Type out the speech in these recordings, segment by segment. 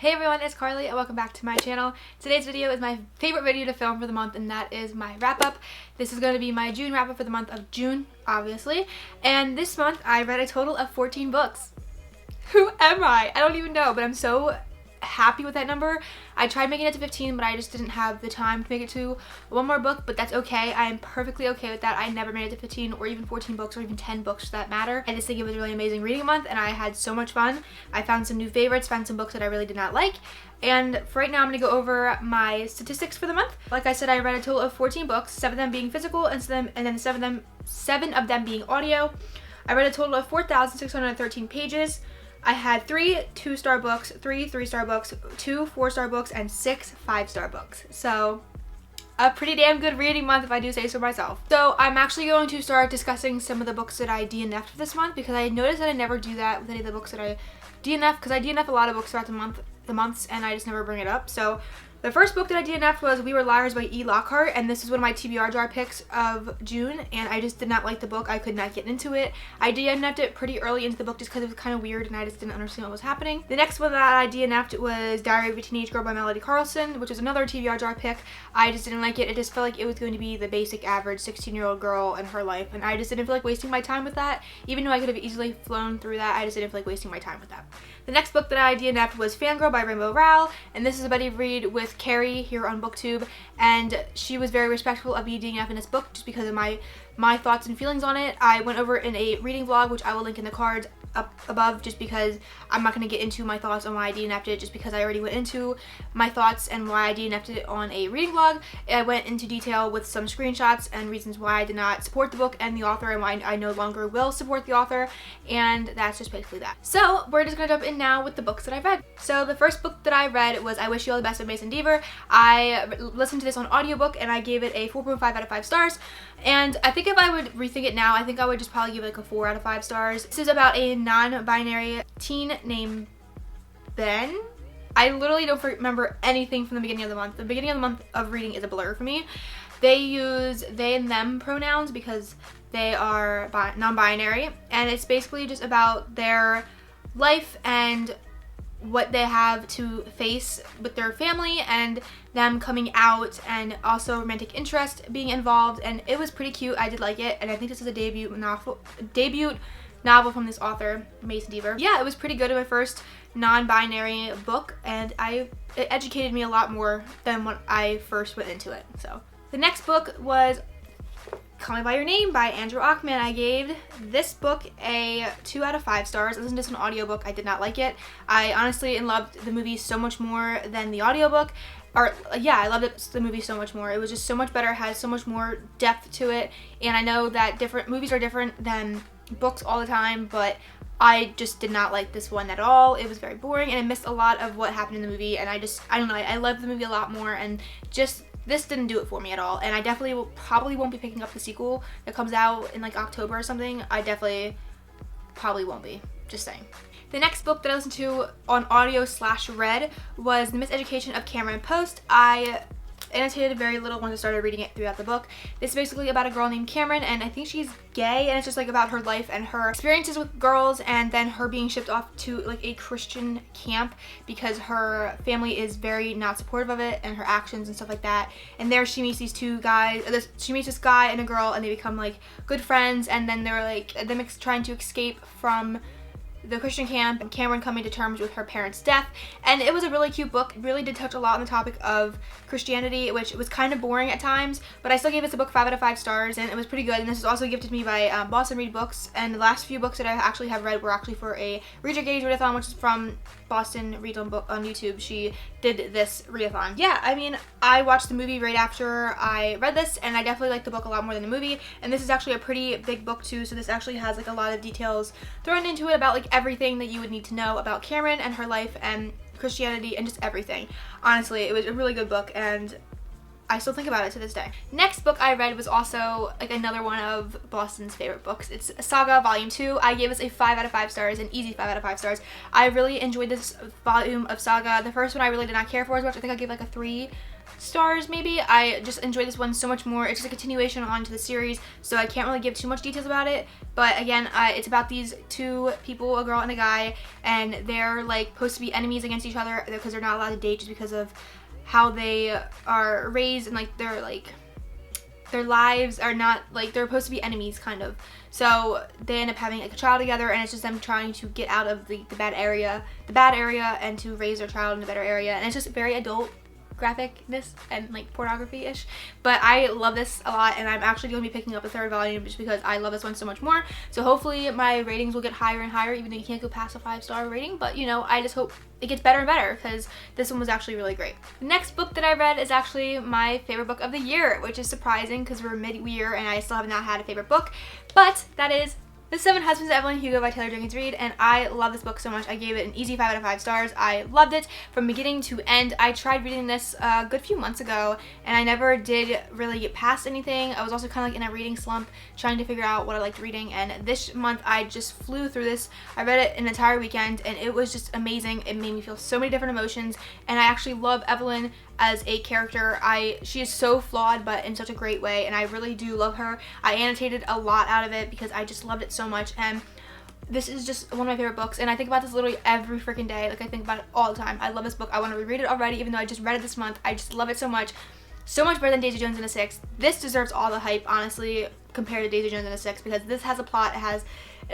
Hey everyone, it's Carly and welcome back to my channel. Today's video is my favorite video to film for the month, and that is my wrap-up. This is going to be my June wrap-up for the month of June, obviously. And this month I read a total of 14 books. Who am I? I don't even know, but I'm so happy with that number. I tried making it to 15, but I just didn't have the time to make it to one more book, but that's okay. I am perfectly okay with that. I never made it to 15 or even 14 books or even 10 books for that matter. I just think it was a really amazing reading month and I had so much fun. I found some new favorites, found some books that I really did not like. And for right now, I'm going to go over my statistics for the month. Like I said, I read a total of 14 books, 7 of them being physical and then 7 of them being audio. I read a total of 4,613 pages. I had 3 2-star books, 3 3-star books, 2 4-star books, and 6 5-star books. So a pretty damn good reading month if I do say so myself. So I'm actually going to start discussing some of the books that I DNF'd this month, because I noticed that I never do that with any of the books that I DNF, because I DNF a lot of books throughout the months and I just never bring it up. So the first book that I DNF'd was We Were Liars by E. Lockhart, and this is one of my TBR jar picks of June, and I just did not like the book. I could not get into it. I DNF'd it pretty early into the book just because it was kind of weird and I just didn't understand what was happening. The next one that I DNF'd was Diary of a Teenage Girl by Melody Carlson, which is another TBR jar pick. I just didn't like it. It just felt like it was going to be the basic average 16-year-old girl and her life, and I just didn't feel like wasting my time with that. Even though I could have easily flown through that, I just didn't feel like wasting my time with that. The next book that I DNF'd was Fangirl by Rainbow Rowell, and this is a buddy read with Carrie here on BookTube, and she was very respectful of me DNFing this book just because of my thoughts and feelings on it. I went over in a reading vlog, which I will link in the cards up above, just because I'm not going to get into my thoughts on why I DNF'd it, just because I already went into my thoughts and why I DNF'd it on a reading vlog. I went into detail with some screenshots and reasons why I did not support the book and the author, and why I no longer will support the author, and that's just basically that. So we're just going to jump in now with the books that I read. So the first book that I read was I Wish You All the Best of Mason Deaver. I listened to this on audiobook and I gave it a 4.5 out of 5 stars, and I think if I would rethink it now, I think I would just probably give it like a 4 out of 5 stars. This is about a non-binary teen named Ben. I literally don't remember anything from the beginning of the month. The beginning of the month of reading is a blur for me. They use they and them pronouns because they are non-binary, and it's basically just about their life and what they have to face with their family and them coming out, and also romantic interest being involved, and it was pretty cute. I did like it, and I think this is a debut novel from this author, Mason Deaver. Yeah, it was pretty good in my first non-binary book, and it educated me a lot more than when I first went into it. So the next book was Call Me By Your Name by Andrew Achman. I gave this book a 2 out of 5 stars. I listened to this an audiobook. I did not like it. I honestly loved the movie so much more than the audiobook. I loved the movie so much more. It was just so much better, it had so much more depth to it, and I know that different movies are different than books all the time, but I just did not like this one at all. It was very boring and I missed a lot of what happened in the movie, and I don't know, I loved the movie a lot more, and just this didn't do it for me at all. And I definitely probably won't be picking up the sequel that comes out in like October or something. I definitely probably won't be, just saying. The next book that I listened to on audio/read was The Miseducation of Cameron Post. I annotated very little once I started reading it throughout the book. This is basically about a girl named Cameron, and I think she's gay, and it's just like about her life and her experiences with girls, and then her being shipped off to like a Christian camp because her family is very not supportive of it and her actions and stuff like that. And there she meets these two guys, she meets this guy and a girl, and they become like good friends, and then they're like them trying to escape from the Christian camp, and Cameron coming to terms with her parents' death. And it was a really cute book. It really did touch a lot on the topic of Christianity, which was kind of boring at times, but I still gave this a book 5 out of 5 stars, and it was pretty good. And this was also gifted to me by Boston Read Books, and the last few books that I actually have read were actually for a Read Your Gauge readathon, which is from Boston Read on YouTube. She did this readathon. Yeah, I mean, I watched the movie right after I read this, and I definitely liked the book a lot more than the movie, and this is actually a pretty big book too, so this actually has like a lot of details thrown into it about like everything that you would need to know about Cameron and her life and Christianity and just everything. Honestly, it was a really good book, and I still think about it to this day. Next book I read was also like another one of Boston's favorite books. It's Saga Volume 2. I gave this a 5 out of 5 stars, an easy 5 out of 5 stars. I really enjoyed this volume of Saga. The first one I really did not care for as much. I think I gave like a 3 stars maybe. I just enjoyed this one so much more. It's just a continuation on to the series, so I can't really give too much details about it. But again, it's about these two people, a girl and a guy, and they're like supposed to be enemies against each other because they're not allowed to date just because of how they are raised, and like their lives are not like, they're supposed to be enemies kind of. So they end up having like a child together, and it's just them trying to get out of the bad area and to raise their child in a better area. And it's just very adult graphicness and like pornography-ish, but I love this a lot, and I'm actually going to be picking up the 3rd volume just because I love this one so much more. So hopefully my ratings will get higher and higher, even though you can't go past a 5-star rating, but you know, I just hope it gets better and better because this one was actually really great. The next book that I read is actually my favorite book of the year, which is surprising because we're mid-year and I still have not had a favorite book, but that is The 7 Husbands of Evelyn Hugo by Taylor Jenkins Reid, and I love this book so much. I gave it an easy 5 out of 5 stars. I loved it from beginning to end. I tried reading this a good few months ago, and I never did really get past anything. I was also kind of like in a reading slump, trying to figure out what I liked reading, and this month I just flew through this. I read it an entire weekend, and it was just amazing. It made me feel so many different emotions, and I actually love Evelyn as a character. She is so flawed, but in such a great way, and I really do love her. I annotated a lot out of it because I just loved it so much, and this is just one of my favorite books, and I think about this literally every freaking day. Like, I think about it all the time. I love this book. I want to reread it already, even though I just read it this month. I just love it so much. So much better than Daisy Jones and the Six. This deserves all the hype, honestly, compared to Daisy Jones and the Six, because this has a plot, it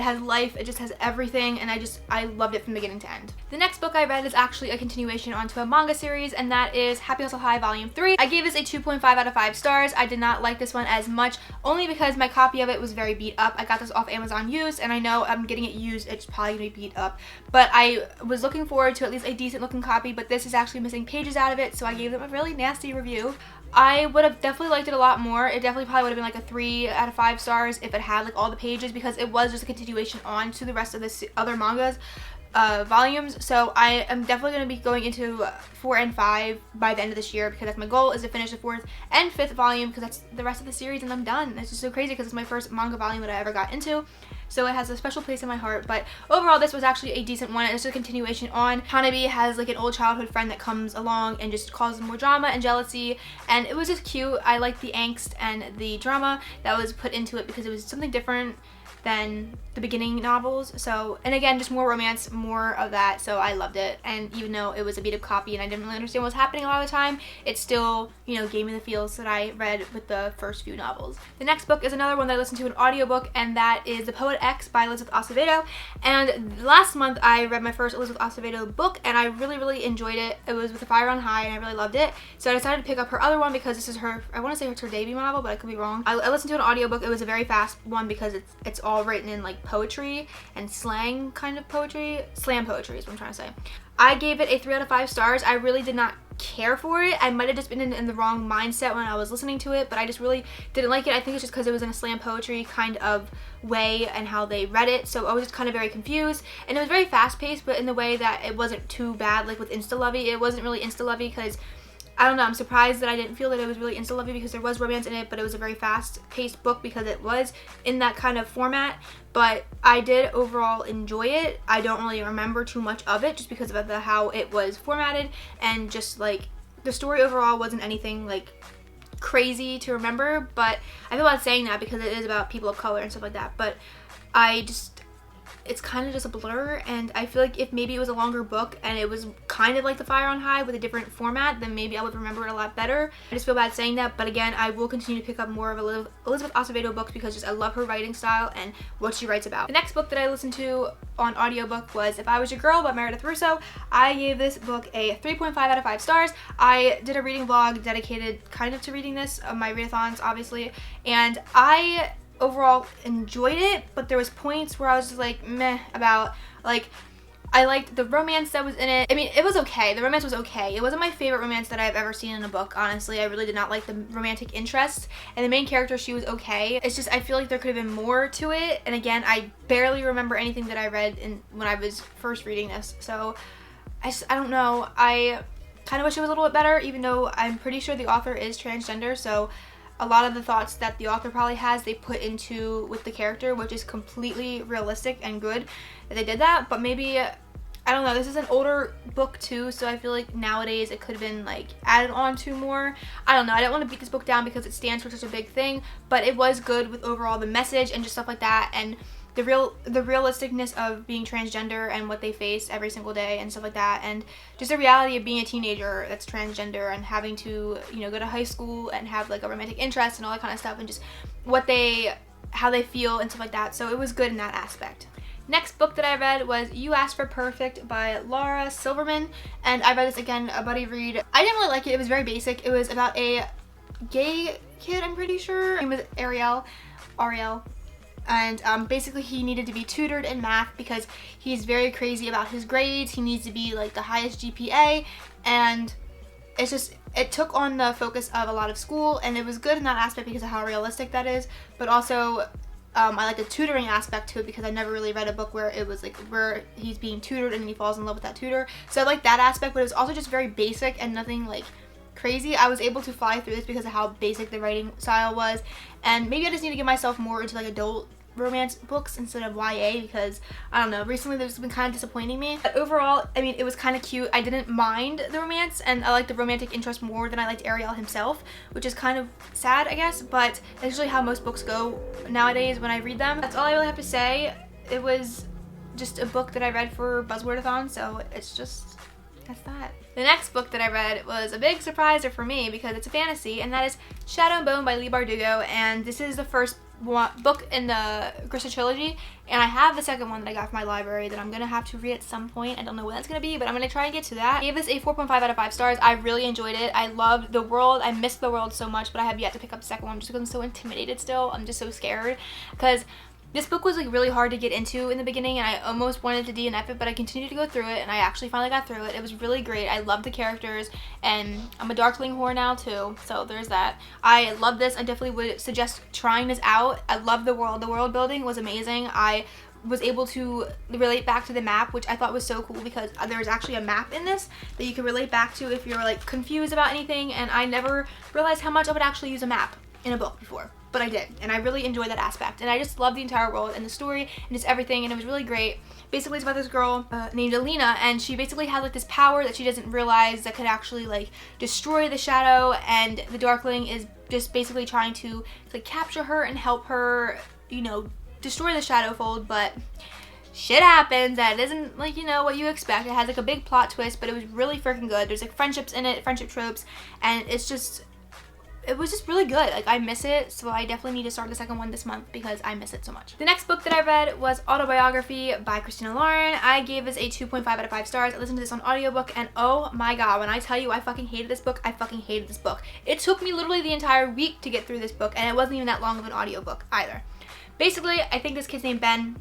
has life, it just has everything, and I loved it from beginning to end. The next book I read is actually a continuation onto a manga series, and that is Happy Hustle High Volume 3. I gave this a 2.5 out of 5 stars. I did not like this one as much, only because my copy of it was very beat up. I got this off Amazon used, and I know I'm getting it used, it's probably gonna be beat up, but I was looking forward to at least a decent looking copy, but this is actually missing pages out of it, so I gave them a really nasty review. I would have definitely liked it a lot more. It definitely probably would have been like a 3 out of 5 stars if it had like all the pages, because it was just a continuation on to the rest of the other mangas volumes. So I am definitely going to be going into 4 and 5 by the end of this year, because that's my goal, is to finish the 4th and 5th volume, because that's the rest of the series and I'm done. It's just so crazy because it's my first manga volume that I ever got into, so it has a special place in my heart. But overall, this was actually a decent one. It's just a continuation on. Hanabi has like an old childhood friend that comes along and just causes more drama and jealousy, and it was just cute. I liked the angst and the drama that was put into it because it was something different than the beginning novels. So, and again, just more romance, more of that, so I loved it. And even though it was a beat up copy and I didn't really understand what was happening a lot of the time, it still, you know, gave me the feels that I read with the first few novels. The next book is another one that I listened to an audiobook, and that is The Poet X by Elizabeth Acevedo. And last month I read my first Elizabeth Acevedo book, and I really enjoyed it. It was With a Fire on High, and I really loved it. So I decided to pick up her other one because this is her, I want to say it's her debut novel, but I could be wrong. I listened to an audiobook. It was a very fast one because it's all written in like poetry and slang kind of poetry. Slam poetry is what I'm trying to say. I gave it a 3 out of 5 stars. I really did not care for it. I might have just been in the wrong mindset when I was listening to it, but I just really didn't like it. I think it's just because it was in a slam poetry kind of way and how they read it, so I was just kind of very confused. And it was very fast paced, but in the way that it wasn't too bad. Like with insta-lovey, it wasn't really insta-lovey, because I don't know, I'm surprised that I didn't feel that it was really insta-lovey, because there was romance in it, but it was a very fast-paced book because it was in that kind of format. But I did overall enjoy it. I don't really remember too much of it just because of how it was formatted, and just like the story overall wasn't anything like crazy to remember. But I feel bad saying that because it is about people of color and stuff like that, but it's kind of just a blur. And I feel like if maybe it was a longer book and it was kind of like The Fire on High with a different format, then maybe I would remember it a lot better. I just feel bad saying that, but again, I will continue to pick up more of Elizabeth Acevedo books because just I love her writing style and what she writes about. The next book that I listened to on audiobook was If I Was Your Girl by Meredith Russo. I gave this book a 3.5 out of 5 stars. I did a reading vlog dedicated kind of to reading this, my readathons obviously, and I overall enjoyed it, but there was points where I was just like meh about, like, I liked the romance that was in it. I mean, it was okay. The romance was okay. It wasn't my favorite romance that I've ever seen in a book, honestly. I really did not like the romantic interest, and the main character, she was okay. It's just I feel like there could have been more to it, and again, I barely remember anything that I read when I was first reading this, so I don't know. I kind of wish it was a little bit better, even though I'm pretty sure the author is transgender, so a lot of the thoughts that the author probably has, they put into with the character, which is completely realistic and good that they did that. But maybe, I I don't know, this is an older book too, so I feel like nowadays it could have been like added on to more. I don't know, I don't want to beat this book down because it stands for such a big thing, but it was good with overall the message and just stuff like that, and the realisticness of being transgender and what they face every single day and stuff like that, and just the reality of being a teenager that's transgender and having to, you know, go to high school and have like a romantic interest and all that kind of stuff, and just how they feel and stuff like that. So it was good in that aspect. Next book that I read was You Asked for Perfect by Laura Silverman, and I read this again, a buddy read. I didn't really like it. It was very basic. It was about a gay kid, I'm pretty sure. His name was Ariel, and basically he needed to be tutored in math because he's very crazy about his grades. He needs to be like the highest GPA, and it took on the focus of a lot of school, and it was good in that aspect because of how realistic that is, but also I like the tutoring aspect to it because I never really read a book where it was like where he's being tutored and then he falls in love with that tutor. So I like that aspect, but it was also just very basic and nothing like crazy. I was able to fly through this because of how basic the writing style was, and maybe I just need to get myself more into like adult romance books instead of YA because I don't know, recently there's been kind of disappointing me. But overall, I mean, it was kind of cute. I didn't mind the romance, and I liked the romantic interest more than I liked Ariel himself, which is kind of sad, I guess, but that's usually how most books go nowadays when I read them. That's all I really have to say. It was just a book that I read for Buzzwordathon, so it's just, that's that. The next book that I read was a big surpriser for me because it's a fantasy, and that is Shadow and Bone by Leigh Bardugo, and this is the first book in the Grisha trilogy, and I have the second one that I got from my library that I'm gonna have to read at some point. I don't know when that's gonna be, but I'm gonna try and get to that. I gave this a 4.5 out of 5 stars. I really enjoyed it. I loved the world. I missed the world so much, but I have yet to pick up the second one just because I'm so intimidated still. I'm just so scared because this book was like really hard to get into in the beginning, and I almost wanted to DNF it, but I continued to go through it, and I actually finally got through it. It was really great. I love the characters, and I'm a Darkling whore now too, so there's that. I love this. I definitely would suggest trying this out. I love the world. The world building was amazing. I was able to relate back to the map, which I thought was so cool because there's actually a map in this that you can relate back to if you're like confused about anything, and I never realized how much I would actually use a map in a book before. But I did, and I really enjoyed that aspect, and I just love the entire world and the story and just everything, and it was really great. Basically, it's about this girl named Alina, and she basically has like this power that she doesn't realize that could actually like destroy the shadow, and the Darkling is just basically trying to like capture her and help her, you know, destroy the Shadowfold, but shit happens that isn't like, you know, what you expect. It has like a big plot twist, but it was really freaking good. There's like friendships in it, friendship tropes, and it was just really good. Like, I miss it, so I definitely need to start the second one this month because I miss it so much. The next book that I read was Autobiography by Christina Lauren. I gave this a 2.5 out of 5 stars. I listened to this on audiobook, and oh my god, when I tell you I fucking hated this book, I fucking hated this book. It took me literally the entire week to get through this book, and it wasn't even that long of an audiobook either. Basically, I think this kid's named Ben.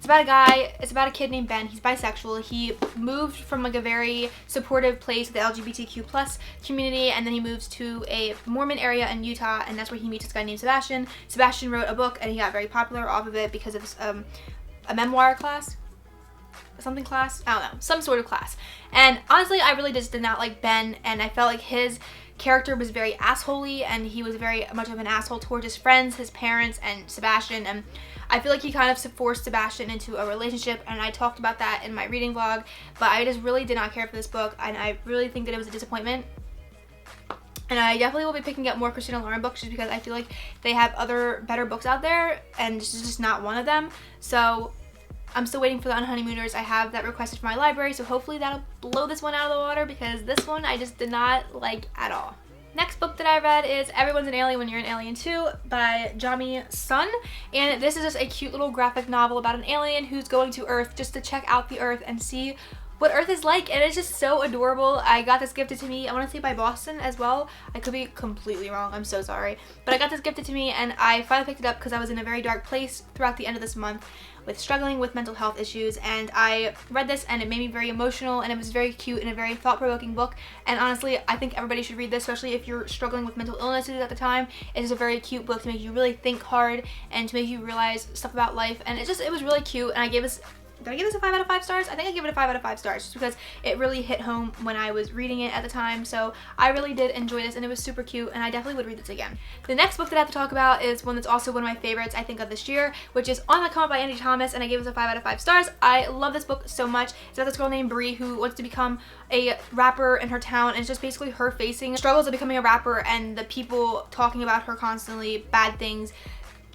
It's about a kid named Ben. He's bisexual. He moved from like a very supportive place, the LGBTQ plus community, and then he moves to a Mormon area in Utah, and that's where he meets this guy named Sebastian. Sebastian wrote a book, and he got very popular off of it because of a memoir class. Something class? I don't know. Some sort of class. And honestly, I really just did not like Ben, and I felt like his character was very assholey, and he was very much of an asshole towards his friends, his parents, and Sebastian, and I feel like he kind of forced Sebastian into a relationship, and I talked about that in my reading vlog, but I just really did not care for this book, and I really think that it was a disappointment. And I definitely will be picking up more Christina Lauren books just because I feel like they have other better books out there, and this is just not one of them. So I'm still waiting for the Unhoneymooners. I have that requested from my library, so hopefully that'll blow this one out of the water because this one I just did not like at all. Next book that I read is Everyone's an Alien When You're an Alien Too by Jami Sun, and this is just a cute little graphic novel about an alien who's going to Earth just to check out the Earth and see what Earth is like, and it's just so adorable. I got this gifted to me, I want to say by Boston as well. I could be completely wrong, I'm so sorry. But I got this gifted to me, and I finally picked it up because I was in a very dark place throughout the end of this month with struggling with mental health issues, and I read this and it made me very emotional, and it was very cute and a very thought-provoking book, and honestly I think everybody should read this, especially if you're struggling with mental illnesses at the time. It is a very cute book to make you really think hard and to make you realize stuff about life, and it was really cute, and I gave this did I give this a 5 out of 5 stars? I think I give it a 5 out of 5 stars just because it really hit home when I was reading it at the time. So I really did enjoy this and it was super cute and I definitely would read this again. The next book that I have to talk about is one that's also one of my favorites I think of this year, which is On the Come Up by Angie Thomas, and I gave this a 5 out of 5 stars. I love this book so much. It's about this girl named Bree who wants to become a rapper in her town, and it's just basically her facing struggles of becoming a rapper and the people talking about her constantly, bad things,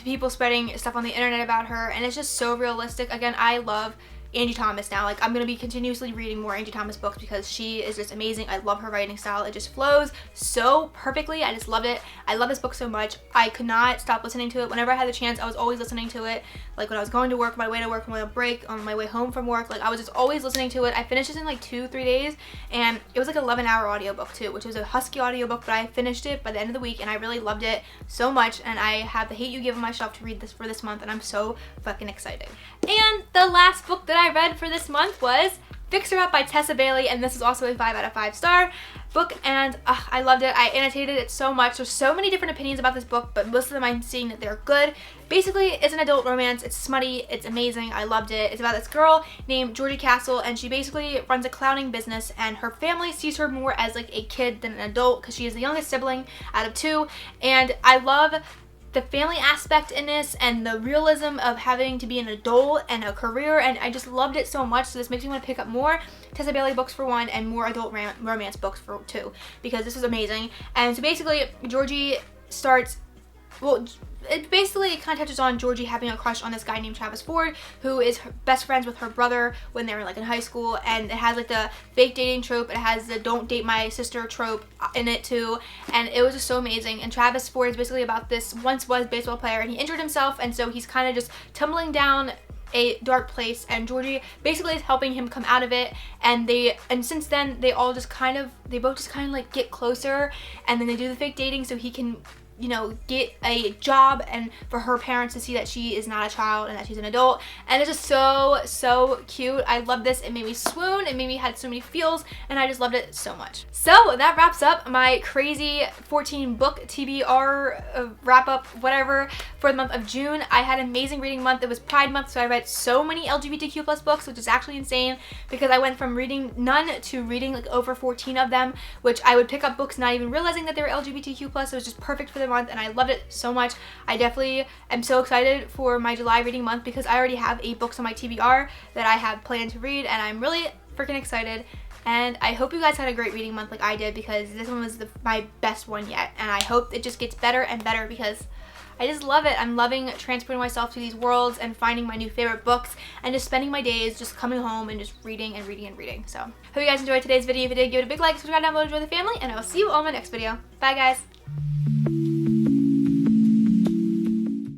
people spreading stuff on the internet about her, and it's just so realistic. Again, I love Angie Thomas now. Like, I'm gonna be continuously reading more Angie Thomas books because she is just amazing. I love her writing style. It just flows so perfectly. I just loved it. I love this book so much. I could not stop listening to it. Whenever I had the chance, I was always listening to it. Like when I was going to work, on my way to work, on my break, on my way home from work, like I was just always listening to it. I finished this in like 2-3 days, and it was like an 11-hour audiobook too, which was a husky audiobook, but I finished it by the end of the week and I really loved it so much, and I have The Hate You Give on my shelf to read this for this month, and I'm so fucking excited. And the last book that I read for this month was Fix Her Up by Tessa Bailey, and this is also a 5 out of 5 star book, and I loved it. I annotated it so much. There's so many different opinions about this book, but most of them I'm seeing that they're good. Basically, it's an adult romance. It's smutty. It's amazing. I loved it. It's about this girl named Georgie Castle, and she basically runs a clowning business, and her family sees her more as like a kid than an adult because she is the youngest sibling out of 2, and I love the family aspect in this and the realism of having to be an adult and a career, and I just loved it so much. So this makes me want to pick up more Tessa Bailey books for 1 and more adult romance books for 2 because this is amazing. And so basically Georgie starts, well, it basically kind of touches on Georgie having a crush on this guy named Travis Ford, who is best friends with her brother when they were like in high school, and it has like the fake dating trope, it has the don't date my sister trope in it too, and it was just so amazing. And Travis Ford is basically about this once was baseball player, and he injured himself, and so he's kind of just tumbling down a dark place, and Georgie basically is helping him come out of it, and since then they both just kind of like get closer, and then they do the fake dating so he can, you know, get a job, and for her parents to see that she is not a child and that she's an adult, and it's just so cute. I love this. It made me swoon. It made me had so many feels, and I just loved it so much. So that wraps up my crazy 14 book TBR wrap up whatever for the month of June. I had an amazing reading month. It was Pride month, so I read so many LGBTQ plus books, which is actually insane because I went from reading none to reading like over 14 of them, which I would pick up books not even realizing that they were LGBTQ plus. It was just perfect for the month, and I loved it so much. I definitely am so excited for my July reading month because I already have 8 books on my TBR that I have planned to read, and I'm really freaking excited. And I hope you guys had a great reading month like I did, because this one was my best one yet, and I hope it just gets better and better because I just love it. I'm loving transporting myself to these worlds and finding my new favorite books and just spending my days just coming home and just reading and reading and reading. So hope you guys enjoyed today's video. If you did, give it a big like, subscribe down below, enjoy the family, and I will see you all in my next video. Bye guys.